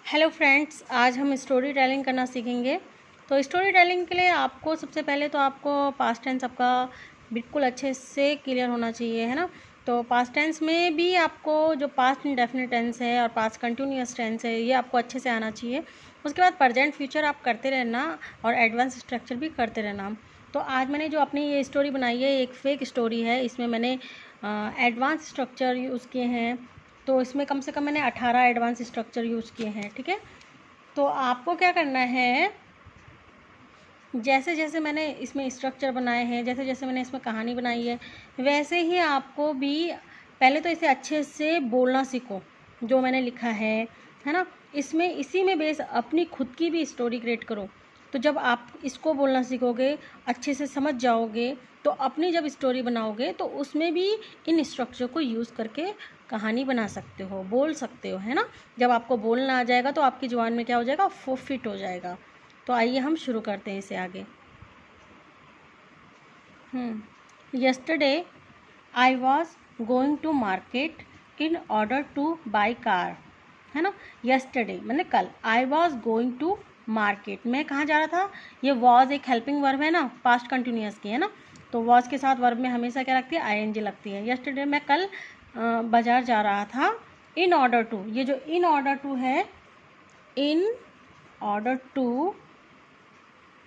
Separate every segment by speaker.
Speaker 1: Hello friends, आज हम story telling करना सीखेंगे। तो स्टोरी टेलिंग के लिए आपको सबसे पहले तो आपको पास्ट टेंस आपका बिल्कुल अच्छे से क्लियर होना चाहिए, है ना। तो पास्ट टेंस में भी आपको जो पास्ट इंडेफिनिट टेंस है और पास्ट कंटिन्यूअस टेंस है ये आपको अच्छे से आना चाहिए। उसके बाद प्रेजेंट फ्यूचर आप करते रहना और एडवांस स्ट्रक्चर भी करते रहना। तो आज मैंने जो अपनी ये स्टोरी बनाई है एक फेक स्टोरी है, इसमें मैंने एडवांस स्ट्रक्चर यूज़ किए हैं। तो इसमें कम से कम मैंने 18 एडवांस स्ट्रक्चर यूज़ किए हैं, ठीक है। तो आपको क्या करना है, जैसे जैसे मैंने इसमें स्ट्रक्चर बनाए हैं, जैसे जैसे मैंने इसमें कहानी बनाई है, वैसे ही आपको भी पहले तो इसे अच्छे से बोलना सीखो जो मैंने लिखा है ना। इसमें इसी में बेस अपनी खुद की भी स्टोरी क्रिएट करो। तो जब आप इसको बोलना सीखोगे, अच्छे से समझ जाओगे, तो अपनी जब स्टोरी बनाओगे तो उसमें भी इन स्ट्रक्चर को यूज़ करके कहानी बना सकते हो, बोल सकते हो, है ना। जब आपको बोलना आ जाएगा तो आपकी जुबान में क्या हो जाएगा, फिट हो जाएगा। तो आइए हम शुरू करते हैं इसे आगे। Yesterday I was going to market in order to buy car, है ना। यस्टरडे मतलब कल, I was going to market, मैं कहाँ जा रहा था। ये वॉज एक हेल्पिंग वर्ब है ना, पास्ट कंटिन्यूअस की, है ना। तो वॉज के साथ वर्ब में हमेशा क्या लगती है, आईएनजी लगती है। यस्टरडे मैं कल बाजार जा रहा था। इन ऑर्डर टू, ये जो इन ऑर्डर टू है, इन ऑर्डर टू,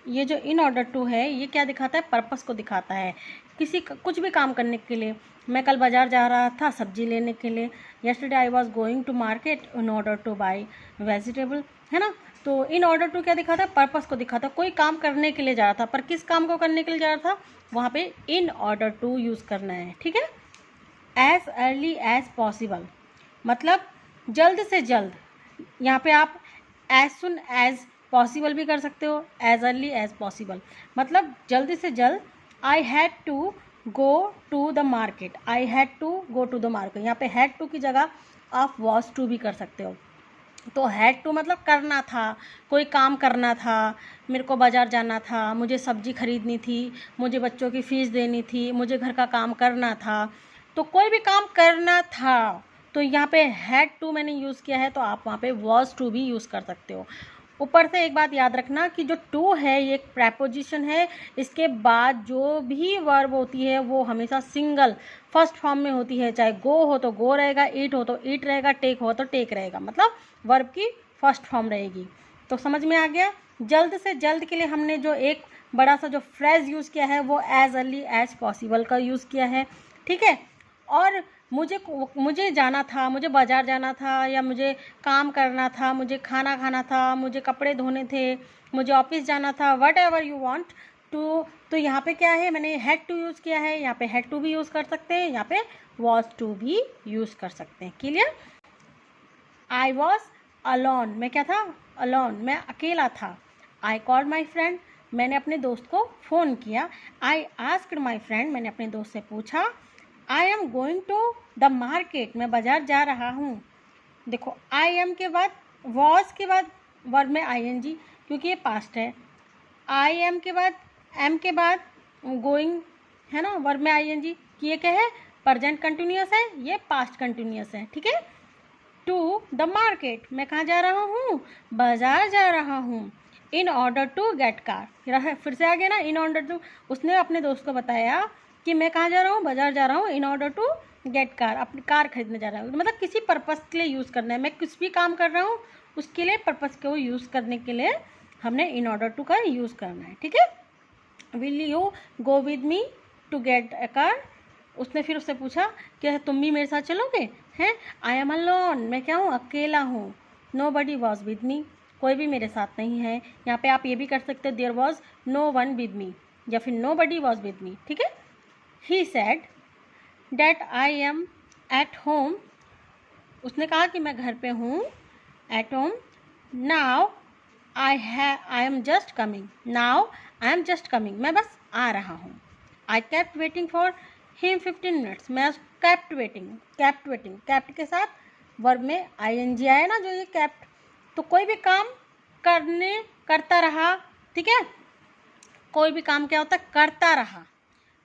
Speaker 1: ये जो इन ऑर्डर टू है ये क्या दिखाता है, पर्पस को दिखाता है। कुछ भी काम करने के लिए। मैं कल बाजार जा रहा था सब्जी लेने के लिए। Yesterday I was going to market in order to buy vegetable, है ना। तो इन ऑर्डर टू क्या दिखाता है, पर्पस को दिखाता है। कोई काम करने के लिए जा रहा था, पर किस काम को करने के लिए जा रहा था, वहाँ पे इन ऑर्डर टू यूज़ करना है, ठीक है। एज अर्ली एज पॉसिबल मतलब जल्द से जल्द। यहाँ पे आप एज सुन एज पॉसिबल भी कर सकते हो, एज अर्ली एज पॉसिबल मतलब जल्दी से जल्द। I had to go to the market, I had to go to the market, यहाँ पे हैड टू की जगह आप वॉज टू भी कर सकते हो। तो हैड टू मतलब करना था, कोई काम करना था। मेरे को बाज़ार जाना था, मुझे सब्जी खरीदनी थी, मुझे बच्चों की फ़ीस देनी थी, मुझे घर का काम करना था। तो कोई भी काम करना था, तो यहाँ पे हैड टू मैंने यूज़ किया है, तो आप वहाँ पे वॉज टू भी यूज़ कर सकते हो। ऊपर से एक बात याद रखना कि जो टू है ये एक प्रेपोजिशन है, इसके बाद जो भी वर्ब होती है वो हमेशा सिंगल फर्स्ट फॉर्म में होती है। चाहे गो हो तो गो रहेगा, ईट हो तो ईट रहेगा, टेक हो तो टेक रहेगा, मतलब वर्ब की फर्स्ट फॉर्म रहेगी। तो समझ में आ गया। जल्द से जल्द के लिए हमने जो एक बड़ा सा जो फ्रेज यूज़ किया है वो एज अर्ली एज पॉसिबल का यूज़ किया है, ठीक है। और मुझे जाना था, मुझे बाज़ार जाना था, या मुझे काम करना था, मुझे खाना खाना था, मुझे कपड़े धोने थे, मुझे ऑफिस जाना था, whatever you want to. तो यहाँ पे क्या है, मैंने हैड टू यूज़ किया है, यहाँ पे हैड टू भी यूज़ कर सकते हैं, यहाँ पे वॉज टू भी यूज़ कर सकते हैं। क्लियर। आई वॉज अलोन, मैं क्या था, अलोन, मैं अकेला था। आई कॉल्ड माई फ्रेंड, मैंने अपने दोस्त को फ़ोन किया। आई आस्क्ड माई फ्रेंड, मैंने अपने दोस्त से पूछा। I am going to the market, मैं बाज़ार जा रहा हूँ। देखो आई एम के बाद वॉज के बाद वर्ब में आईएनजी, क्योंकि ये पास्ट है। आई एम के बाद एम के बाद गोइंग, है ना, वर्ब में आईएनजी। ये क्या है, प्रेजेंट कंटिन्यूअस है, ये पास्ट कंटिन्यूअस है, ठीक है। टू द मार्केट, मैं कहाँ जा रहा हूँ, बाज़ार जा रहा हूँ। In order to get car, फिर से आ गया ना, इन ऑर्डर टू। उसने अपने दोस्त को बताया कि मैं कहाँ जा रहा हूँ, बाज़ार जा रहा हूँ, in order to get car, अपनी कार खरीदने जा रहा हूँ। मतलब किसी पर्पस के लिए यूज़ करना है, मैं कुछ भी काम कर रहा हूँ उसके लिए पर्पस को यूज़ करने के लिए हमने इन ऑर्डर टू का यूज़ करना है, ठीक है। Will you go with me to get a car, उसने फिर उससे पूछा कि तुम भी मेरे साथ चलोगे, हैं। आई एम अलोन, मैं क्या हूँ, अकेला हूँ। Nobody was with me, कोई भी मेरे साथ नहीं है। यहाँ पे आप ये भी कर सकते हो, there was no one with me, या फिर nobody was with me, ठीक है। He said that I am at home, उसने कहा कि मैं घर पे हूँ, at home. Now I am just coming, now I am just coming, मैं बस आ रहा हूँ। I kept waiting for him 15 minutes, मैं केप्ट वेटिंग, केप्ट के साथ वर्ब में आईएनजी आया ना, जो ये केप्ट। तो कोई भी काम करता रहा, ठीक है। कोई भी काम क्या होता है, करता रहा।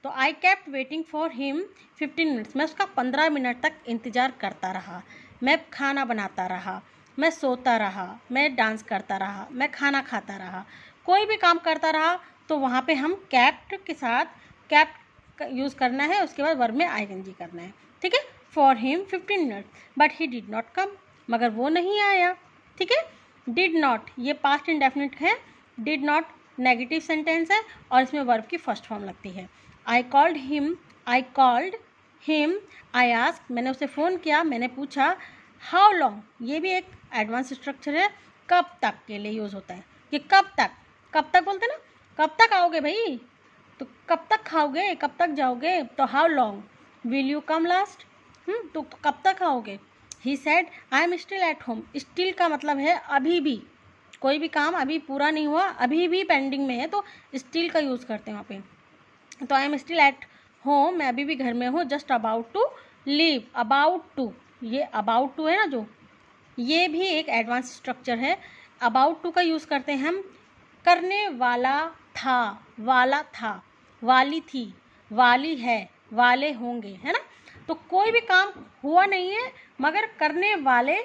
Speaker 1: तो आई kept waiting for him 15 minutes, मैं उसका 15 मिनट तक इंतज़ार करता रहा। मैं खाना बनाता रहा। मैं सोता रहा, मैं डांस करता रहा, मैं खाना खाता रहा, कोई भी काम करता रहा, तो वहाँ पे हम केप्ट के साथ केप्ट यूज़ करना है, उसके बाद वर्ब में आईएनजी करना है, ठीक है। For him 15 minutes but he did not come, मगर वो नहीं आया, ठीक है। डिड नॉट ये पास्ट इंडेफिनिट है, डिड नॉट नेगेटिव सेंटेंस है और इसमें वर्ब की फर्स्ट फॉर्म लगती है। I called him, I ask मैंने उसे फ़ोन किया, मैंने पूछा। हाउ लॉन्ग ये भी एक एडवांस स्ट्रक्चर है, कब तक के लिए यूज़ होता है कि कब तक बोलते ना, कब तक आओगे भाई, तो कब तक खाओगे, कब तक जाओगे, तो how long will you come last, तो कब तक आओगे। He said I am still at home, still का मतलब है अभी भी, कोई भी काम अभी पूरा नहीं हुआ, अभी भी पेंडिंग में है, तो स्टिल का यूज़ करते हैं वहाँ पे। तो I am still at home, मैं अभी भी घर में हूँ। Just about to leave, about to, ये अबाउट टू है ना जो, ये भी एक एडवांस स्ट्रक्चर है। अबाउट टू का यूज़ करते हैं हम करने वाला था, वाली थी, वाली है, वाले होंगे, है ना। तो कोई भी काम हुआ नहीं है मगर करने वाले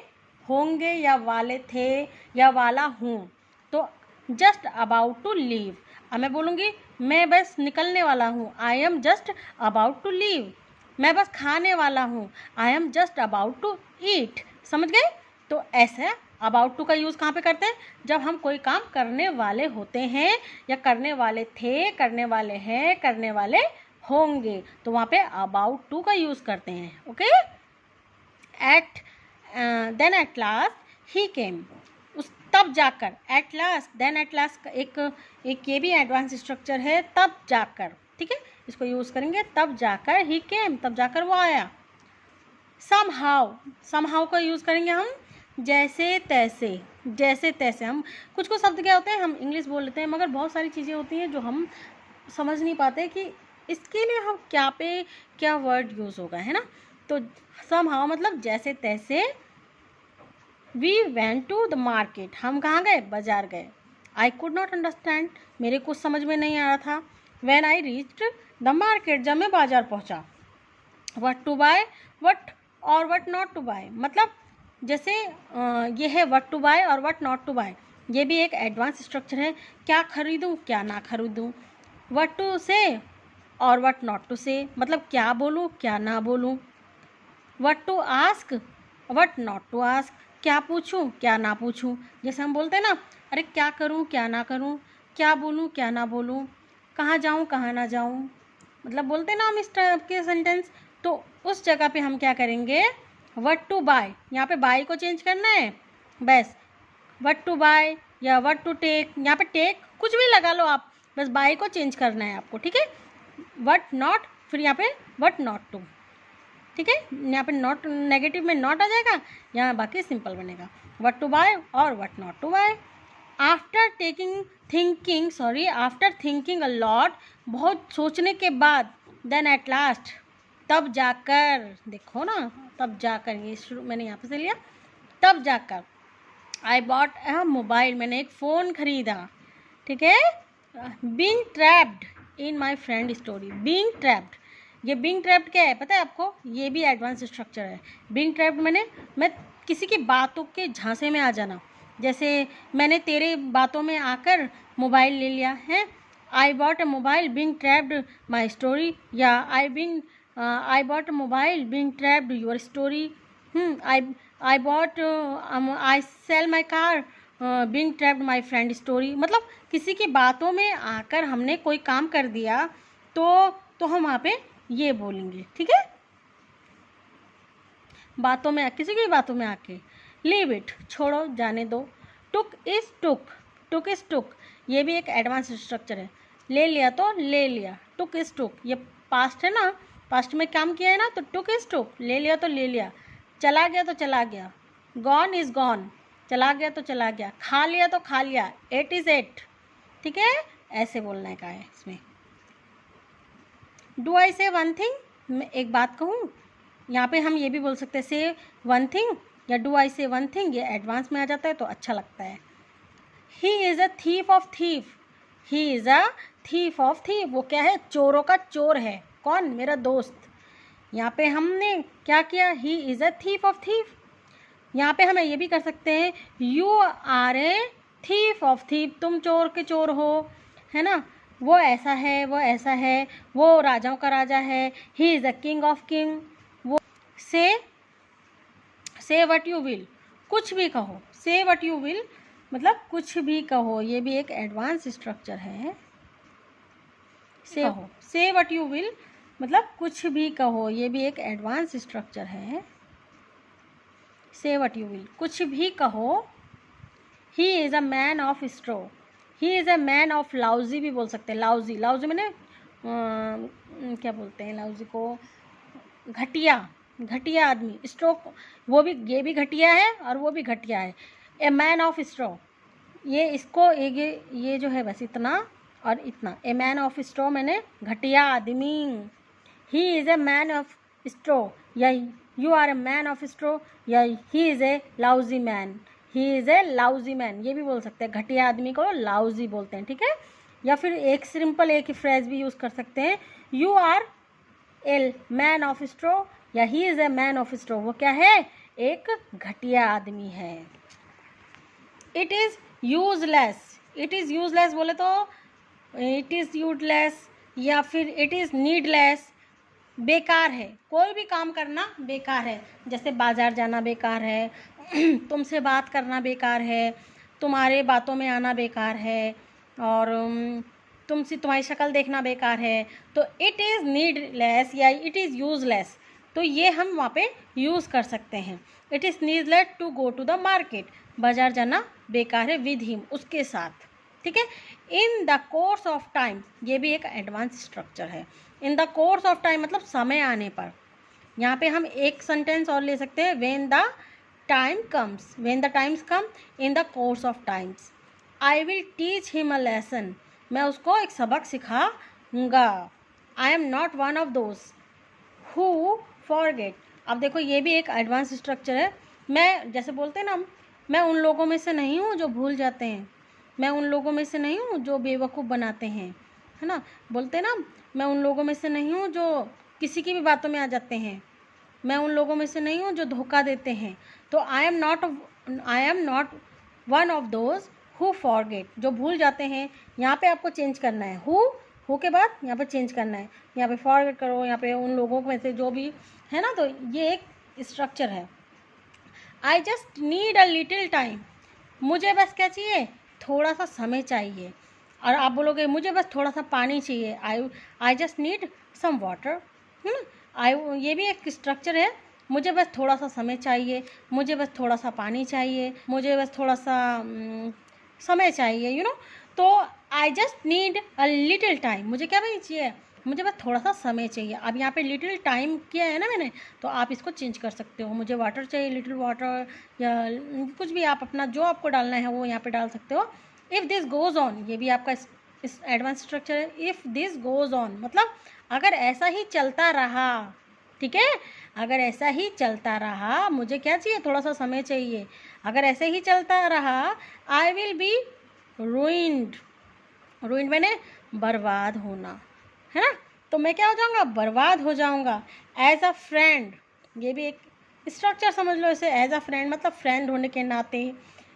Speaker 1: होंगे या वाले थे या वाला हूँ, तो जस्ट अबाउट टू लीव। अब मैं बोलूँगी मैं बस निकलने वाला हूँ, I am just about to leave. मैं बस खाने वाला हूँ, I am just about to eat. समझ गए। तो ऐसा अबाउट टू का यूज़ कहाँ पे करते हैं, जब हम कोई काम करने वाले होते हैं या करने वाले थे, करने वाले हैं, करने वाले होंगे, तो वहाँ पे अबाउट टू का यूज़ करते हैं। Okay. Then at last he came, उस तब जाकर, at last then at last एक ये भी एडवांस स्ट्रक्चर है, तब जाकर, ठीक है, इसको यूज़ करेंगे तब जाकर। ही केम, तब जाकर वो आया। समहाउ का यूज़ करेंगे हम जैसे तैसे। हम कुछ शब्द क्या होते हैं, हम इंग्लिश बोल लेते हैं मगर बहुत सारी चीज़ें होती हैं जो हम समझ नहीं पाते कि इसके लिए हम क्या वर्ड यूज़ होगा, है ना। तो समहाउ मतलब जैसे तैसे। We went to the market, हम कहाँ गए, बाजार गए। आई कुड नॉट अंडरस्टैंड, मेरे कुछ समझ में नहीं आ रहा था। When I reached the market, जब मैं बाजार पहुँचा। व्हाट टू बाय, व्हाट और व्हाट नॉट टू बाय, मतलब जैसे ये है व्हाट टू बाय और व्हाट नॉट टू बाय, ये भी एक एडवांस स्ट्रक्चर है। क्या खरीदूँ, क्या ना खरीदूँ। व्हाट टू से और व्हाट नॉट टू से, मतलब क्या बोलूँ, क्या ना बोलूँ। What to ask, what not to ask, क्या पूछूँ, क्या ना पूछूँ। जैसे हम बोलते हैं ना, अरे क्या करूँ, क्या ना करूँ, क्या बोलूँ, क्या ना बोलूँ, कहाँ जाऊँ, कहाँ ना जाऊँ, मतलब बोलते हैं ना हम इस टाइप के सेंटेंस। तो उस जगह पे हम क्या करेंगे, व्हाट टू बाय, यहाँ पे बाय को चेंज करना है बस। व्हाट टू बाय या व्हाट टू टेक, यहाँ पे टेक कुछ भी लगा लो आप, बस बाय को चेंज करना है आपको, ठीक है। व्हाट नॉट, फिर यहाँ पे व्हाट नॉट टू, ठीक है। यहाँ पे नॉट नेगेटिव में नॉट आ जाएगा, यहाँ बाकी सिंपल बनेगा। व्हाट टू बाय और what not to buy. After thinking a lot, बहुत सोचने के बाद। देन एट लास्ट, तब जाकर, देखो ना, तब जाकर, ये शुरू मैंने यहाँ पे से लिया, तब जाकर। आई बॉट अ मोबाइल, मैंने एक फ़ोन खरीदा, ठीक है। Being trapped in my friend story, being trapped, ये बीइंग ट्रैप्ड क्या है पता है आपको, ये भी एडवांस स्ट्रक्चर है। बीइंग ट्रैप्ड मैंने, मैं किसी की बातों के झांसे में आ जाना, जैसे मैंने तेरे बातों में आकर मोबाइल ले लिया है। I bought a mobile being trapped my story, या I bought a mobile being trapped your story. I sell my car being trapped my friend story, मतलब किसी की बातों में आकर हमने कोई काम कर दिया तो हम वहाँ पे ये बोलेंगे, ठीक है। बातों में, किसी की बातों में आके। लीव इट, छोड़ो, जाने दो। टुक इज टुक, ये भी एक एडवांस स्ट्रक्चर है। ले लिया तो ले लिया, टुक इज टुक, ये पास्ट है ना, पास्ट में काम किया है ना, तो टुक इज टुक, ले लिया तो ले लिया। चला गया तो चला गया। गॉन इज गॉन, चला गया तो चला गया। खा लिया तो खा लिया, एट इज एट, ठीक है। ऐसे बोलने का है इसमें। डू आई से वन थिंग, मैं एक बात कहूँ, यहाँ पे हम ये भी बोल सकते हैं से वन थिंग या डू आई से वन थिंग, ये एडवांस में आ जाता है तो अच्छा लगता है। ही is a thief of thief, he is a thief of thief, वो क्या है, चोरों का चोर है। कौन, मेरा दोस्त। यहाँ पे हमने क्या किया, he is a thief of thief. यहाँ पे हम ये भी कर सकते हैं, you are a thief of thief, तुम चोर के चोर हो, है ना। वो ऐसा है, वो ऐसा है, वो राजाओं का राजा है, ही is a king of king. वो से वट यू विल, कुछ भी कहो, से वट यू विल मतलब कुछ भी कहो, ये भी एक एडवांस स्ट्रक्चर है। से वट यू विल मतलब कुछ भी कहो, ये भी एक एडवांस स्ट्रक्चर है। से वट यू विल, कुछ भी कहो। He is a man of straw, he is a man of lousy भी बोल सकते हैं। लाउजी, लाउजी मैंने क्या बोलते हैं लाउजी को, घटिया, घटिया आदमी। स्ट्रो वो भी, ये भी घटिया है और वो भी घटिया है। ए मैन ऑफ स्ट्रो, ये इसको ये जो है बस इतना और इतना। ए मैन ऑफ स्ट्रो मैंने घटिया आदमी। He is a man of straw या you are a man of straw या he is a lousy man, he is a lousy man, ये भी बोल सकते हैं। घटिया आदमी को लाउजी बोलते हैं, ठीक है। या फिर एक सिंपल एक ही फ्रेज भी यूज़ कर सकते हैं, you are a man of straw या he is a man of straw. वो क्या है, एक घटिया आदमी है। It is useless, it is useless बोले तो इट इज़ यूजलेस या फिर इट इज़ नीडलेस, बेकार है, कोई भी काम करना बेकार है। जैसे बाज़ार जाना बेकार है, तुमसे बात करना बेकार है, तुम्हारे बातों में आना बेकार है, और तुमसे तुम्हारी शक्ल देखना बेकार है। तो इट इज़ नीडलेस या इट इज़ यूजलेस, तो ये हम वहाँ पे यूज़ कर सकते हैं। It is needless to go to the market, बाज़ार जाना बेकार है, विद हिम, उसके साथ, ठीक है। In the course of time, ये भी एक एडवांस स्ट्रक्चर है। In the course of time मतलब समय आने पर। यहाँ पे हम एक सेंटेंस और ले सकते हैं, when the time comes, when the times come in the course of times. I will teach him a lesson, मैं उसको एक सबक सिखाऊंगा। I am not one of those who forget, अब देखो ये भी एक एडवांस स्ट्रक्चर है। मैं, जैसे बोलते हैं ना, मैं उन लोगों में से नहीं हूँ जो भूल जाते हैं, मैं उन लोगों में से नहीं हूँ जो बेवकूफ़ बनाते हैं, है ना। बोलते हैं ना, मैं उन लोगों में से नहीं हूँ जो किसी की भी बातों में आ जाते हैं, मैं उन लोगों में से नहीं हूँ जो धोखा देते हैं। तो I am not one of those who forget, जो भूल जाते हैं। यहाँ पे आपको चेंज करना है, हु के बाद यहाँ पे चेंज करना है, यहाँ पे फॉरगेट करो, यहाँ पे उन लोगों में से जो भी है ना। तो ये एक स्ट्रक्चर है। आई just need a little time, मुझे बस क्या चाहिए, थोड़ा सा समय चाहिए। और आप बोलोगे मुझे बस थोड़ा सा पानी चाहिए, I just need some water, है ना। ये भी एक स्ट्रक्चर है। मुझे बस थोड़ा सा समय चाहिए, मुझे बस थोड़ा सा पानी चाहिए, मुझे बस थोड़ा सा समय चाहिए, यू नो। तो आई just need a little time, मुझे क्या भाई चाहिए, मुझे बस थोड़ा सा समय चाहिए। अब यहाँ पे लिटिल टाइम किया है ना मैंने, तो आप इसको चेंज कर सकते हो। मुझे वाटर चाहिए, लिटिल वाटर, या कुछ भी आप अपना जो आपको डालना है वो यहाँ पे डाल सकते हो। इफ़ दिस गोज़ ऑन, ये भी आपका इस एडवांस स्ट्रक्चर है। इफ़ दिस गोज़ ऑन मतलब अगर ऐसा ही चलता रहा, ठीक है, अगर ऐसा ही चलता रहा, मुझे क्या चाहिए, थोड़ा सा समय चाहिए। अगर ऐसे ही चलता रहा, I will be ruined, ruined मैंने बर्बाद होना, है ना। तो मैं क्या हो जाऊँगा, बर्बाद हो जाऊँगा। एज अ फ्रेंड, ये भी एक स्ट्रक्चर समझ लो इसे। एज अ फ्रेंड मतलब फ्रेंड होने के नाते।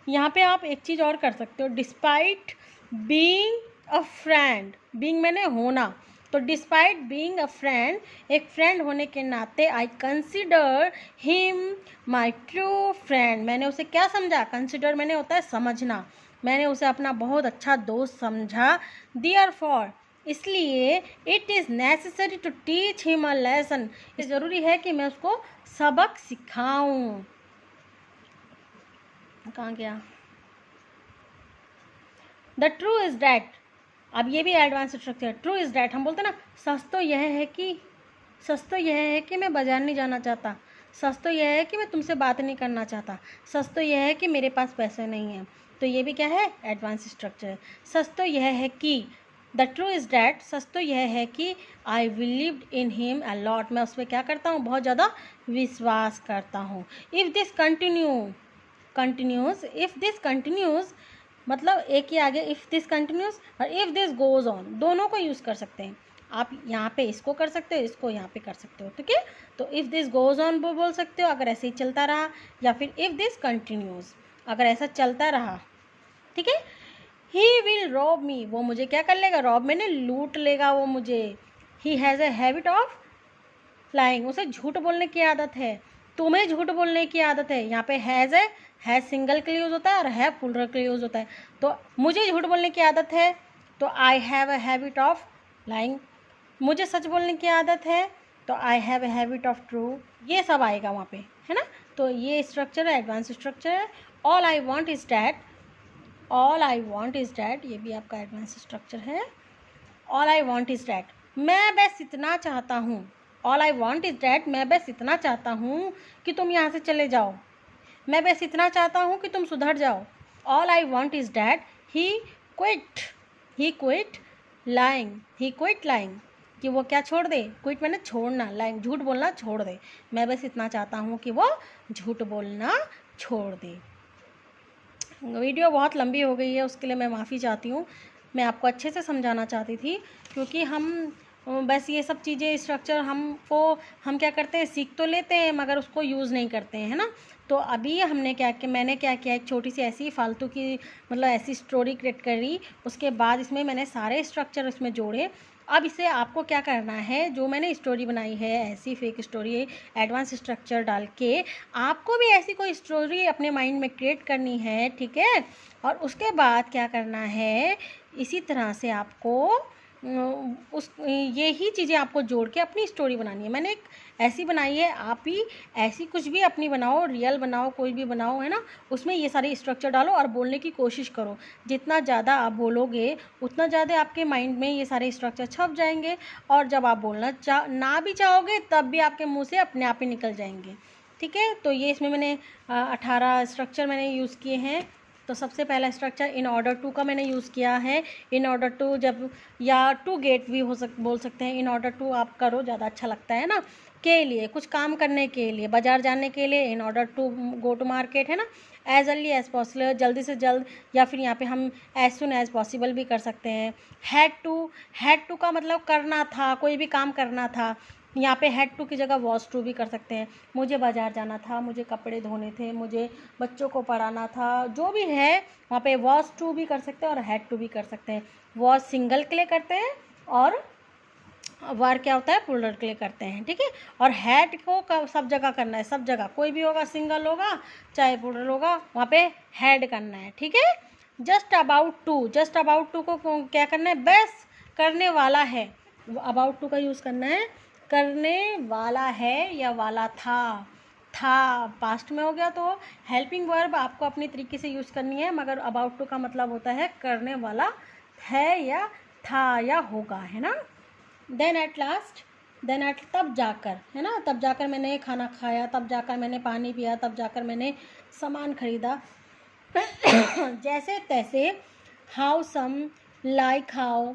Speaker 1: यहाँ पे आप एक चीज़ और कर सकते हो, despite being a friend, being मैंने होना, तो डिस्पाइट बीइंग अ फ्रेंड, एक फ्रेंड होने के नाते, I consider him my true friend, मैंने उसे क्या समझा, कंसिडर मैंने होता है समझना, मैंने उसे अपना बहुत अच्छा दोस्त समझा। देयरफॉर, इसलिए, it is necessary to teach him a lesson, ये ज़रूरी है कि मैं उसको सबक सिखाऊं। कहाँ गया, द ट्रू इज़ डैट, अब ये भी एडवांस स्ट्रक्चर है। ट्रू इज़ डैट, हम बोलते हैं ना, सच तो यह है कि मैं बाज़ार नहीं जाना चाहता, सच तो यह है कि मैं तुमसे बात नहीं करना चाहता, सच तो यह है कि मेरे पास पैसे नहीं हैं। तो ये भी क्या है, एडवांस स्ट्रक्चर है। सच तो यह है कि, द ट्रू इज़ डैट, सच तो यह है कि, आई believed in him a lot, मैं उस पर क्या करता हूँ, बहुत ज़्यादा विश्वास करता हूँ। If this continues, if this continues मतलब एक ही आगे, इफ़ दिस कंटिन्यूज़ और इफ़ दिस गोज़ ऑन, दोनों को यूज़ कर सकते हैं। आप यहाँ पे इसको कर सकते हो, इसको यहाँ पे कर सकते हो, ठीक है। तो इफ़ दिस गोज़ ऑन बोल सकते हो अगर ऐसे ही चलता रहा, या फिर इफ़ दिस कंटिन्यूज़ अगर ऐसा चलता रहा, ठीक है। ही विल रॉब मी, वो मुझे क्या कर लेगा, रॉब मैंने लूट लेगा वो मुझे। He has a habit of lying, उसे झूठ बोलने की आदत है, तुम्हें झूठ बोलने की आदत है। यहाँ पे हैज़ सिंगल के लिए यूज़ होता है और है प्लूरल के लिए यूज़ होता है। तो मुझे झूठ बोलने की आदत है, तो I have a habit of lying. मुझे सच बोलने की आदत है, तो I have a habit of true. ये सब आएगा वहाँ पे, है ना। तो ये स्ट्रक्चर है, एडवांस स्ट्रक्चर है। All I want is that, all I want is that, ये भी आपका एडवांस स्ट्रक्चर है। All I want is that, मैं बस इतना चाहता हूँ। All I want is that, मैं बस इतना चाहता हूँ कि तुम यहाँ से चले जाओ, मैं बस इतना चाहता हूँ कि तुम सुधर जाओ। All I want is that he quit lying, he quit lying, कि वो क्या छोड़ दे, क्विट मैंने छोड़ना, लाइंग झूठ बोलना छोड़ दे। मैं बस इतना चाहता हूँ कि वो झूठ बोलना छोड़ दे। वीडियो बहुत लंबी हो गई है, उसके लिए मैं माफ़ी चाहती हूँ। मैं आपको अच्छे से समझाना चाहती थी, क्योंकि हम बस ये सब चीज़ें स्ट्रक्चर हम क्या करते हैं, सीख तो लेते हैं मगर उसको यूज़ नहीं करते हैं, है ना। तो अभी मैंने क्या किया, एक छोटी सी ऐसी फालतू की मतलब ऐसी स्टोरी क्रिएट करी, उसके बाद इसमें मैंने सारे स्ट्रक्चर इसमें जोड़े। अब इसे आपको क्या करना है, जो मैंने स्टोरी बनाई है ऐसी फेक स्टोरी एडवांस स्ट्रक्चर डाल के, आपको भी ऐसी कोई स्टोरी अपने माइंड में क्रिएट करनी है, ठीक है। और उसके बाद क्या करना है, इसी तरह से आपको यही चीज़ें आपको जोड़ के अपनी स्टोरी बनानी है। मैंने एक ऐसी बनाई है, आप भी ऐसी कुछ भी अपनी बनाओ, रियल बनाओ, कोई भी बनाओ, है ना। उसमें ये सारे स्ट्रक्चर डालो और बोलने की कोशिश करो। जितना ज़्यादा आप बोलोगे उतना ज़्यादा आपके माइंड में ये सारे स्ट्रक्चर छप जाएंगे, और जब आप बोलना ना भी चाहोगे तब भी आपके मुँह से अपने आप ही निकल जाएंगे, ठीक है। तो ये इसमें मैंने 18 स्ट्रक्चर मैंने यूज़ किए हैं। तो सबसे पहला स्ट्रक्चर इन ऑर्डर टू का मैंने यूज़ किया है। इन ऑर्डर टू जब, या टू गेट भी बोल सकते हैं। इन ऑर्डर टू आप करो, ज़्यादा अच्छा लगता है ना, के लिए, कुछ काम करने के लिए, बाज़ार जाने के लिए। In order to go to market, है ना। एज अर्ली एज पॉसिबल, जल्दी से जल्द, या फिर यहाँ पे हम एज सुन एज पॉसिबल भी कर सकते हैं। हैड टू का मतलब करना था, कोई भी काम करना था। यहाँ पे हैड टू की जगह वॉज टू भी कर सकते हैं। मुझे बाज़ार जाना था, मुझे कपड़े धोने थे, मुझे बच्चों को पढ़ाना था, जो भी है वहाँ पे वॉज टू भी कर सकते हैं और हैड टू भी कर सकते हैं। वॉज सिंगल के लिए करते हैं और वर क्या होता है, प्लूरल के लिए करते हैं, ठीक है। और हैड को सब जगह करना है, सब जगह, कोई भी होगा, सिंगल होगा चाहे प्लूरल होगा, वहाँ पे हैड करना है, ठीक है। जस्ट अबाउट टू को क्या करना है, बस करने वाला है। अबाउट टू का यूज़ करना है, करने वाला है या वाला था पास्ट में हो गया, तो हेल्पिंग वर्ब आपको अपनी तरीके से यूज़ करनी है। मगर अबाउट टू का मतलब होता है करने वाला है या था या होगा, है ना। देन एट तब जाकर, है ना, तब जाकर मैंने खाना खाया, तब जाकर मैंने पानी पिया, तब जाकर मैंने सामान खरीदा। जैसे तैसे, हाउ सम, लाइक हाउ,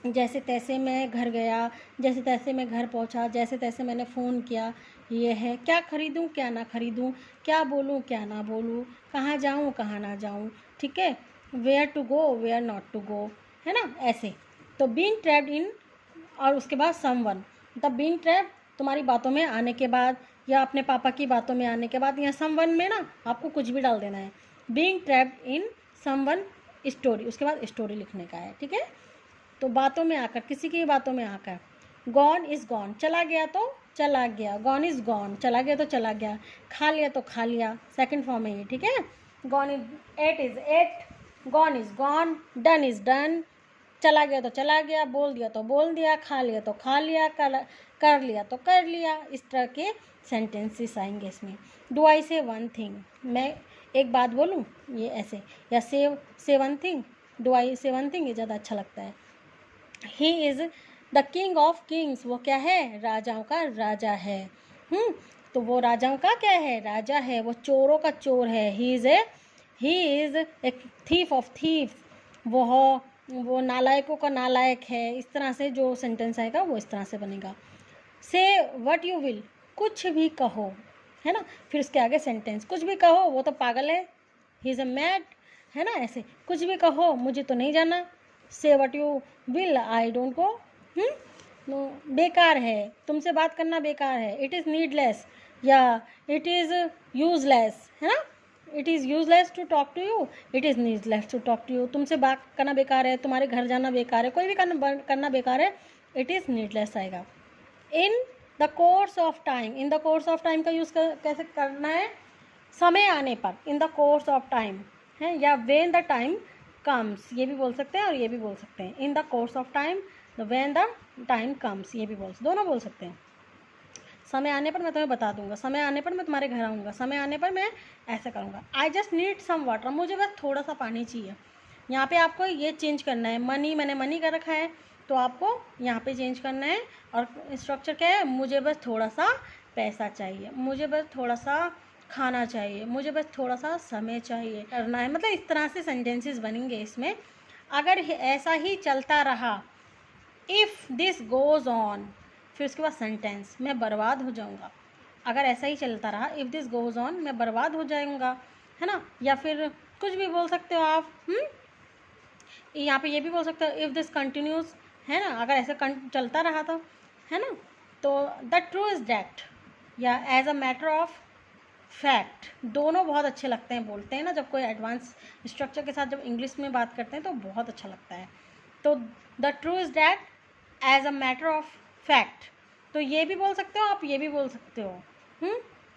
Speaker 1: जैसे तैसे मैं घर गया, जैसे तैसे मैं घर पहुंचा, जैसे तैसे मैंने फ़ोन किया। ये है क्या खरीदूं क्या ना खरीदूं, क्या बोलूं क्या ना बोलूं, कहाँ जाऊं कहाँ ना जाऊं, ठीक है। Where to go, where not to go, है ना, ऐसे। तो बीइंग ट्रैप्ड इन, और उसके बाद समवन, मतलब बीइंग ट्रैप्ड तुम्हारी बातों में आने के बाद, या अपने पापा की बातों में आने के बाद, या समवन में ना आपको कुछ भी डाल देना है। Being trapped in someone story, उसके बाद स्टोरी लिखने का है, ठीक है। तो बातों में आकर, किसी की बातों में आकर। गॉन इज़ गॉन, चला गया तो चला गया। गॉन इज़ गॉन, चला गया तो चला गया। खा लिया तो खा लिया, सेकंड फॉर्म है ये, ठीक है। Gone is, ate is ate, gone is gone, done is done, चला गया तो चला गया, बोल दिया तो बोल दिया, खा लिया तो खा लिया, कर लिया तो कर लिया। इस तरह के सेंटेंसेस आएंगे इसमें। डू आई से वन थिंग, मैं एक बात बोलूँ, ये ऐसे। या से वन थिंग, डू आई से वन थिंग, ये ज़्यादा अच्छा लगता है। He is the king of Kings, वो क्या है, राजाओं का राजा है। तो वो राजाओं का क्या है, राजा है। वो चोरों का चोर है। ही is A thief of thief, वो नालायकों का नालायक है। इस तरह से जो सेंटेंस आएगा वो इस तरह से बनेगा। से व्हाट यू विल, कुछ भी कहो, है ना। फिर उसके आगे सेंटेंस, कुछ भी कहो, वो तो पागल है, ही इज़ अ मैड, है ना, ऐसे। कुछ भी कहो, मुझे तो नहीं जाना। Say what you will, I don't go. No बेकार है, तुमसे बात करना बेकार है, इट इज़ नीडलेस या इट इज़ यूजलेस, है ना। It is useless to talk to you, it is needless to talk to you. तुमसे बात करना बेकार है, तुम्हारे घर जाना बेकार है, कोई भी करना बेकार है, इट इज़ नीडलेस आएगा। In the course of time, in the course of time का यूज़ कैसे करना है, समय आने पर, in the course of time है, या वेन द टाइम कम्स, ये भी बोल सकते हैं और ये भी बोल सकते हैं। In the course of time, when the time comes, ये भी दोनों बोल सकते हैं। समय आने पर मैं तुम्हें बता दूंगा, समय आने पर मैं तुम्हारे घर आऊँगा, समय आने पर मैं ऐसा करूँगा। I just need some water, मुझे बस थोड़ा सा पानी चाहिए। यहाँ पे आपको ये चेंज करना है, मनी, मैंने मनी कर रखा है तो आपको यहाँ पे चेंज करना है। और स्ट्रक्चर क्या है, मुझे बस थोड़ा सा पैसा चाहिए, मुझे बस थोड़ा सा खाना चाहिए, मुझे बस थोड़ा सा समय चाहिए करना है। मतलब इस तरह से सेंटेंसेस बनेंगे इसमें। अगर ऐसा ही चलता रहा, इफ़ दिस गोज़ ऑन, फिर उसके बाद सेंटेंस, मैं बर्बाद हो जाऊँगा। अगर ऐसा ही चलता रहा, इफ़ दिस गोज़ ऑन, मैं बर्बाद हो जाऊँगा, है ना। या फिर कुछ भी बोल सकते हो आप। यहाँ पे ये भी बोल सकते हो, इफ़ दिस कंटिन्यूज़, है ना, अगर ऐसे चलता रहा तो, है ना। तो द ट्रू इज़ डैट, या as a matter of fact, दोनों बहुत अच्छे लगते हैं, बोलते हैं ना जब कोई एडवांस स्ट्रक्चर के साथ जब इंग्लिश में बात करते हैं तो बहुत अच्छा लगता है। तो the true is that as a matter of fact, तो ये भी बोल सकते हो आप, ये भी बोल सकते हो।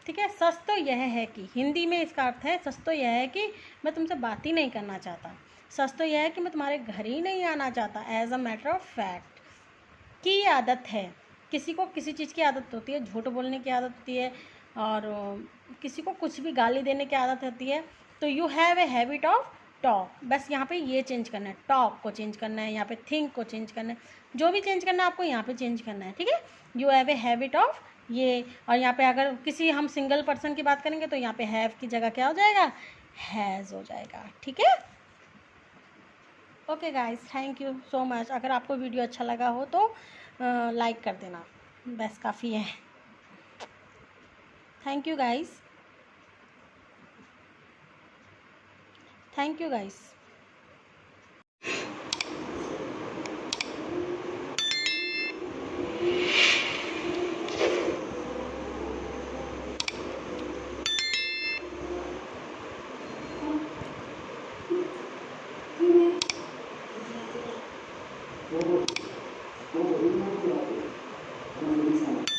Speaker 1: ठीक है। सच तो यह है कि, हिंदी में इसका अर्थ है, सच तो यह है कि मैं तुमसे बात ही नहीं करना चाहता, सच तो यह है कि मैं तुम्हारे घर ही नहीं आना चाहता। As a matter of fact की आदत है, किसी को किसी चीज़ की आदत होती है, झूठ बोलने की आदत होती है, और किसी को कुछ भी गाली देने की आदत होती है, तो you have a habit of talk, बस यहाँ पे ये चेंज करना है, टॉक को चेंज करना है, यहाँ पे थिंक को चेंज करना है, जो भी चेंज करना है आपको यहाँ पे चेंज करना है। ठीक है, you have a habit of ये। और यहाँ पे अगर किसी हम सिंगल पर्सन की बात करेंगे तो यहाँ पे हैव की जगह क्या हो जाएगा, हैज़ हो जाएगा। ठीक है। Okay guys, thank you so much. अगर आपको वीडियो अच्छा लगा हो तो लाइक कर देना, बस काफ़ी है। Thank you guys, thank you guys.
Speaker 2: Todo, todo, todo, todo, todo, todo, todo, todo, todo, todo, todo, todo,